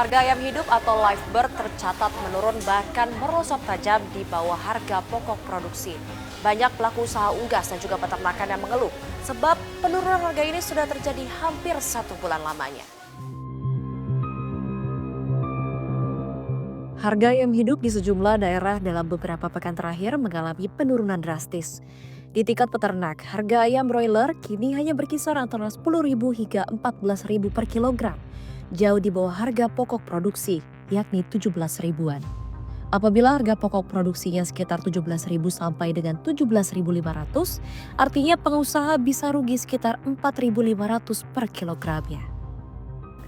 Harga ayam hidup atau live bird tercatat menurun bahkan merosot tajam di bawah harga pokok produksi. Banyak pelaku usaha unggas dan juga peternakan yang mengeluh sebab penurunan harga ini sudah terjadi hampir 1 bulan lamanya. Harga ayam hidup di sejumlah daerah dalam beberapa pekan terakhir mengalami penurunan drastis. Di tingkat peternak, harga ayam broiler kini hanya berkisar antara 10.000 hingga 14.000 per kilogram, jauh di bawah harga pokok produksi, yakni 17 ribuan. Apabila harga pokok produksinya sekitar 17.000 sampai dengan 17.500, artinya pengusaha bisa rugi sekitar 4.500 per kilogramnya.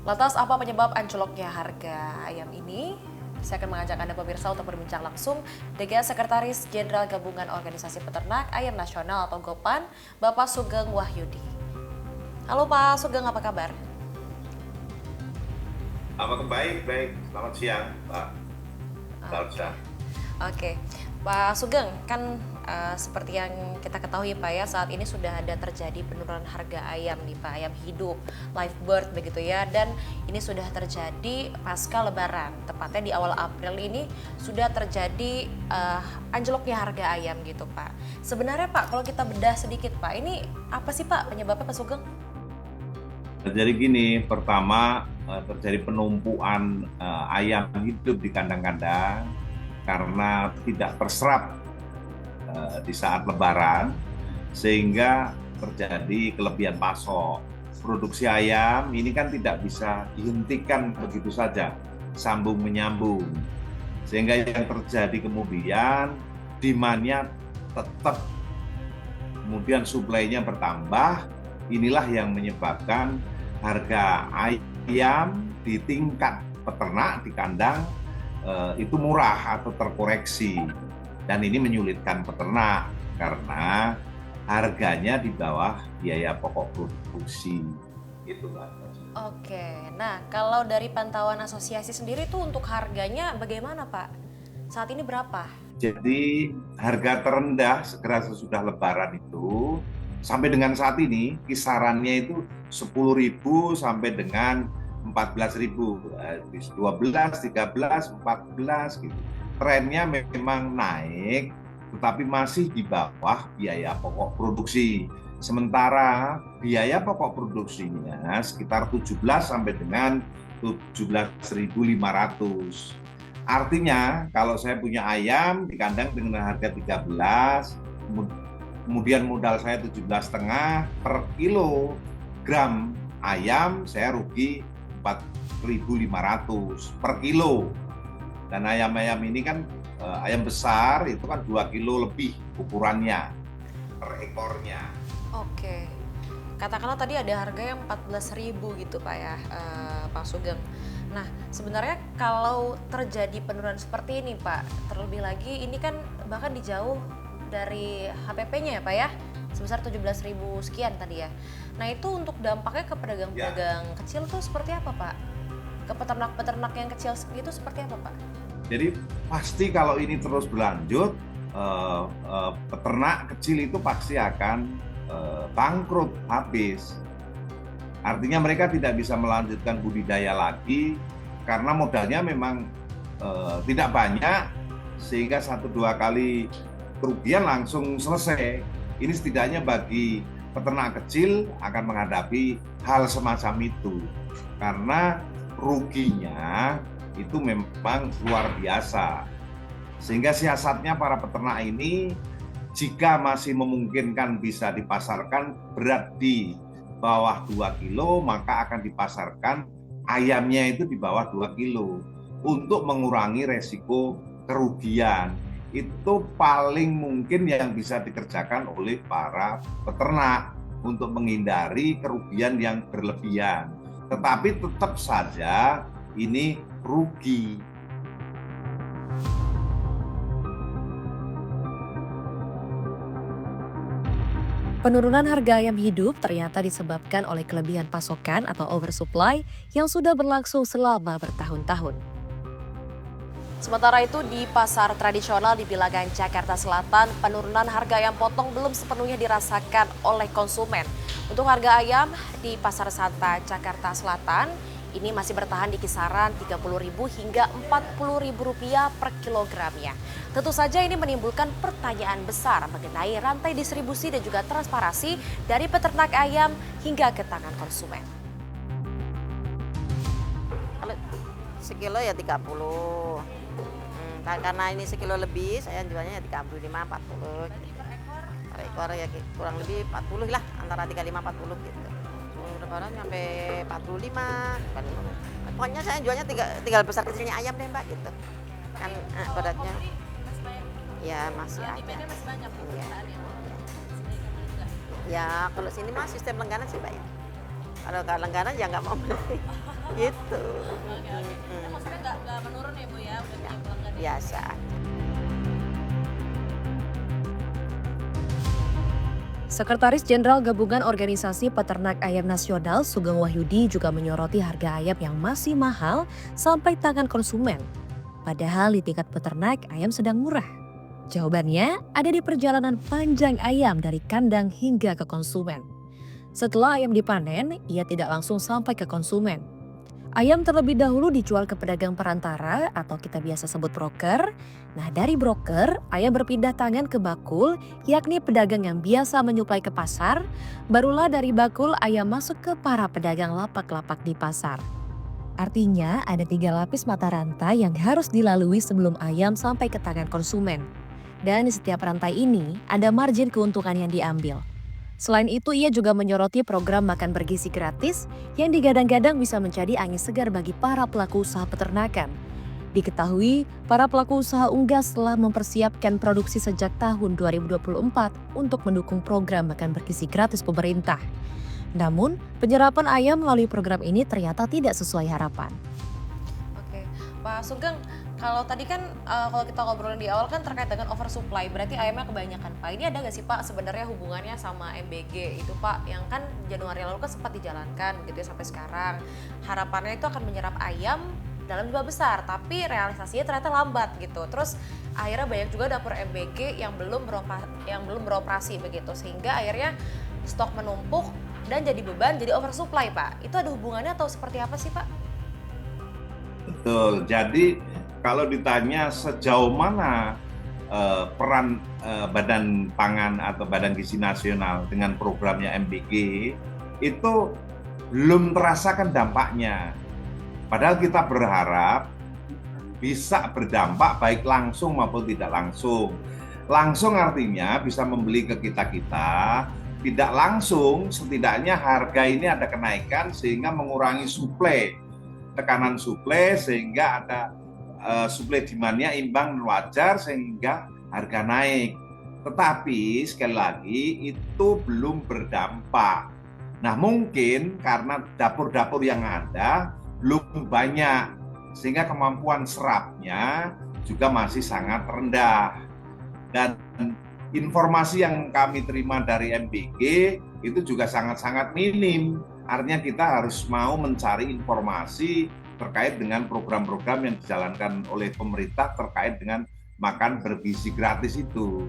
Lantas apa penyebab anjloknya harga ayam ini? Saya akan mengajak Anda pemirsa untuk berbincang langsung dengan Sekretaris Jenderal Gabungan Organisasi Peternak Ayam Nasional atau GOPAN, Bapak Sugeng Wahyudi. Halo Pak Sugeng, apa kabar? Baik. Selamat siang, Pak. Selamat siang. Oke, Pak Sugeng, kan seperti yang kita ketahui Pak ya, saat ini sudah ada terjadi penurunan harga ayam nih Pak, ayam hidup, live bird begitu ya, dan ini sudah terjadi pasca Lebaran, tepatnya di awal April ini sudah terjadi anjloknya harga ayam gitu Pak. Sebenarnya Pak, kalau kita bedah sedikit Pak, ini apa sih Pak penyebabnya Pak Sugeng? Jadi gini, pertama terjadi penumpuan ayam hidup di kandang-kandang karena tidak terserap di saat Lebaran, sehingga terjadi kelebihan pasok. Produksi ayam ini kan tidak bisa dihentikan begitu saja, sambung menyambung. Sehingga yang terjadi kemudian demand-nya tetap, kemudian suplai-nya bertambah. Inilah yang menyebabkan harga ayam di tingkat peternak di kandang itu murah atau terkoreksi. Dan ini menyulitkan peternak karena harganya di bawah biaya pokok produksi. Gitu Mbak. Oke, nah kalau dari pantauan asosiasi sendiri tuh untuk harganya bagaimana Pak? Saat ini berapa? Jadi harga terendah segera sesudah Lebaran itu sampai dengan saat ini kisarannya itu 10.000 sampai dengan 14.000, 12, 13, 14 gitu. Trennya memang naik, tetapi masih di bawah biaya pokok produksi. Sementara biaya pokok produksinya sekitar 17 sampai dengan 17.500. Artinya kalau saya punya ayam di kandang dengan harga 13, kemudian modal saya 17,5 per kilogram ayam, saya rugi 4.500 per kilo. Dan ayam-ayam ini kan ayam besar itu kan 2 kilo lebih ukurannya per ekornya. Oke, katakanlah tadi ada harga yang 14.000 gitu Pak ya, Pak Sugeng. Nah sebenarnya kalau terjadi penurunan seperti ini Pak, terlebih lagi ini kan bahkan dijauh dari HPP-nya ya Pak ya, sebesar 17.000 sekian tadi ya. Nah itu untuk dampaknya ke pedagang-pedagang kecil tuh seperti apa Pak? Ke peternak-peternak yang kecil itu seperti apa Pak? Jadi pasti kalau ini terus berlanjut, peternak kecil itu pasti akan bangkrut habis. Artinya mereka tidak bisa melanjutkan budidaya lagi karena modalnya memang tidak banyak, sehingga 1-2 kali kerugian langsung selesai. Ini setidaknya bagi peternak kecil akan menghadapi hal semacam itu karena ruginya itu memang luar biasa. Sehingga siasatnya para peternak ini, jika masih memungkinkan bisa dipasarkan berat di bawah 2 kilo, maka akan dipasarkan ayamnya itu di bawah 2 kilo untuk mengurangi resiko kerugian. Itu paling mungkin yang bisa dikerjakan oleh para peternak untuk menghindari kerugian yang berlebihan. Tetapi tetap saja ini rugi. Penurunan harga ayam hidup ternyata disebabkan oleh kelebihan pasokan atau oversupply yang sudah berlangsung selama bertahun-tahun. Sementara itu di pasar tradisional di Bilangan, Jakarta Selatan, penurunan harga ayam potong belum sepenuhnya dirasakan oleh konsumen. Untuk harga ayam di Pasar Santa, Jakarta Selatan, ini masih bertahan di kisaran Rp30.000 hingga Rp40.000 per kilogramnya. Tentu saja ini menimbulkan pertanyaan besar mengenai rantai distribusi dan juga transparansi dari peternak ayam hingga ke tangan konsumen. Kalau sekilo ya 30. Karena ini sekilo lebih, saya jualnya ya 35, 40. Per ekor ya kurang lebih 40 lah, antara 35 40 gitu. Lebaran sampai 45. Pokoknya saya jualnya tinggal besar kecilnya ayam deh Mbak gitu. Kan beratnya. Ya masih ada. Iya. Ya kalau sini mah sistem langganan sih Mbak ya. Kalau nggak langganan ya nggak mau beli. Gitu. Maksudnya nggak menurun ya Bu ya, udah punya pelanggan. Biasa. Sekretaris Jenderal Gabungan Organisasi Peternak Ayam Nasional Sugeng Wahyudi juga menyoroti harga ayam yang masih mahal sampai tangan konsumen. Padahal di tingkat peternak ayam sedang murah. Jawabannya ada di perjalanan panjang ayam dari kandang hingga ke konsumen. Setelah ayam dipanen, ia tidak langsung sampai ke konsumen. Ayam terlebih dahulu dijual ke pedagang perantara atau kita biasa sebut broker. Nah dari broker, ayam berpindah tangan ke bakul, yakni pedagang yang biasa menyuplai ke pasar. Barulah dari bakul ayam masuk ke para pedagang lapak-lapak di pasar. Artinya ada 3 lapis mata rantai yang harus dilalui sebelum ayam sampai ke tangan konsumen. Dan di setiap rantai ini ada margin keuntungan yang diambil. Selain itu, ia juga menyoroti program makan bergizi gratis yang digadang-gadang bisa menjadi angin segar bagi para pelaku usaha peternakan. Diketahui, para pelaku usaha unggas telah mempersiapkan produksi sejak tahun 2024 untuk mendukung program makan bergizi gratis pemerintah. Namun, penyerapan ayam melalui program ini ternyata tidak sesuai harapan. Oke, Pak Sugeng, kalau tadi kan kalau kita ngobrolin di awal kan terkait dengan oversupply, berarti ayamnya kebanyakan Pak. Ini ada nggak sih Pak sebenarnya hubungannya sama MBG itu Pak, yang kan Januari lalu kan sempat dijalankan gitu ya sampai sekarang. Harapannya itu akan menyerap ayam dalam jumlah besar, tapi realisasinya ternyata lambat gitu. Terus akhirnya banyak juga dapur MBG yang belum beroperasi begitu, sehingga akhirnya stok menumpuk dan jadi beban, jadi oversupply Pak. Itu ada hubungannya atau seperti apa sih Pak? Betul. Jadi kalau ditanya sejauh mana peran Badan Pangan atau Badan Gizi Nasional dengan programnya MBG itu belum terasakan dampaknya. Padahal kita berharap bisa berdampak baik langsung maupun tidak langsung. Langsung artinya bisa membeli ke kita-kita, tidak langsung setidaknya harga ini ada kenaikan sehingga mengurangi suplai, tekanan suplai sehingga ada suplai demand-nya imbang dan wajar sehingga harga naik. Tetapi sekali lagi itu belum berdampak. Nah mungkin karena dapur-dapur yang ada belum banyak sehingga kemampuan serapnya juga masih sangat rendah. Dan informasi yang kami terima dari MBG itu juga sangat-sangat minim. Artinya kita harus mau mencari informasi terkait dengan program-program yang dijalankan oleh pemerintah terkait dengan makan bergizi gratis itu.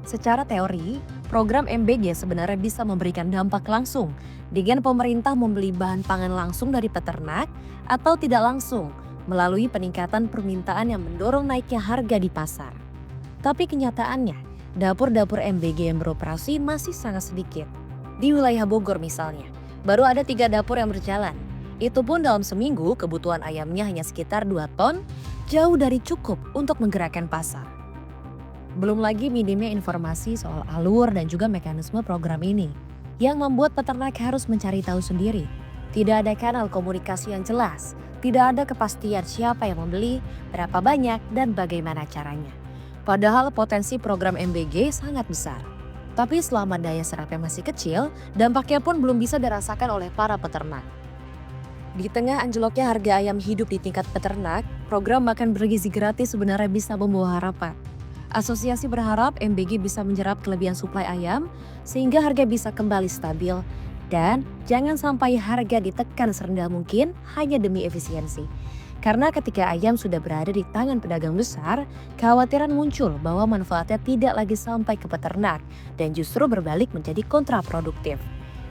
Secara teori, program MBG sebenarnya bisa memberikan dampak langsung dengan pemerintah membeli bahan pangan langsung dari peternak atau tidak langsung melalui peningkatan permintaan yang mendorong naiknya harga di pasar. Tapi kenyataannya, dapur-dapur MBG yang beroperasi masih sangat sedikit. Di wilayah Bogor misalnya, baru ada 3 dapur yang berjalan. Itu pun dalam seminggu kebutuhan ayamnya hanya sekitar 2 ton, jauh dari cukup untuk menggerakkan pasar. Belum lagi minimnya informasi soal alur dan juga mekanisme program ini, yang membuat peternak harus mencari tahu sendiri. Tidak ada kanal komunikasi yang jelas, tidak ada kepastian siapa yang membeli, berapa banyak, dan bagaimana caranya. Padahal potensi program MBG sangat besar. Tapi selama daya serapnya masih kecil, dampaknya pun belum bisa dirasakan oleh para peternak. Di tengah anjloknya harga ayam hidup di tingkat peternak, program makan bergizi gratis sebenarnya bisa membawa harapan. Asosiasi berharap MBG bisa menyerap kelebihan suplai ayam sehingga harga bisa kembali stabil dan jangan sampai harga ditekan serendah mungkin hanya demi efisiensi. Karena ketika ayam sudah berada di tangan pedagang besar, kekhawatiran muncul bahwa manfaatnya tidak lagi sampai ke peternak dan justru berbalik menjadi kontraproduktif.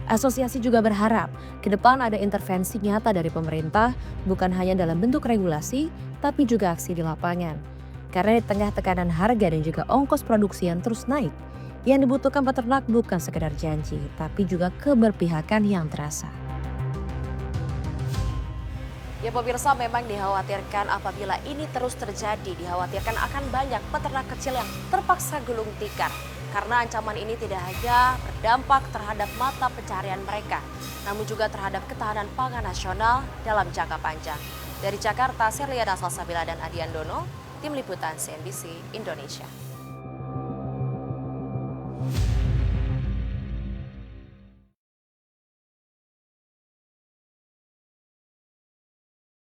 Asosiasi juga berharap ke depan ada intervensi nyata dari pemerintah, bukan hanya dalam bentuk regulasi, tapi juga aksi di lapangan. Karena di tengah tekanan harga dan juga ongkos produksi yang terus naik, yang dibutuhkan peternak bukan sekedar janji, tapi juga keberpihakan yang terasa. Ya pemirsa, memang dikhawatirkan apabila ini terus terjadi, dikhawatirkan akan banyak peternak kecil yang terpaksa gulung tikar. Karena ancaman ini tidak hanya berdampak terhadap mata pencarian mereka, namun juga terhadap ketahanan pangan nasional dalam jangka panjang. Dari Jakarta, Serliana Salsabila dan Adian Dono, Tim Liputan CNBC Indonesia.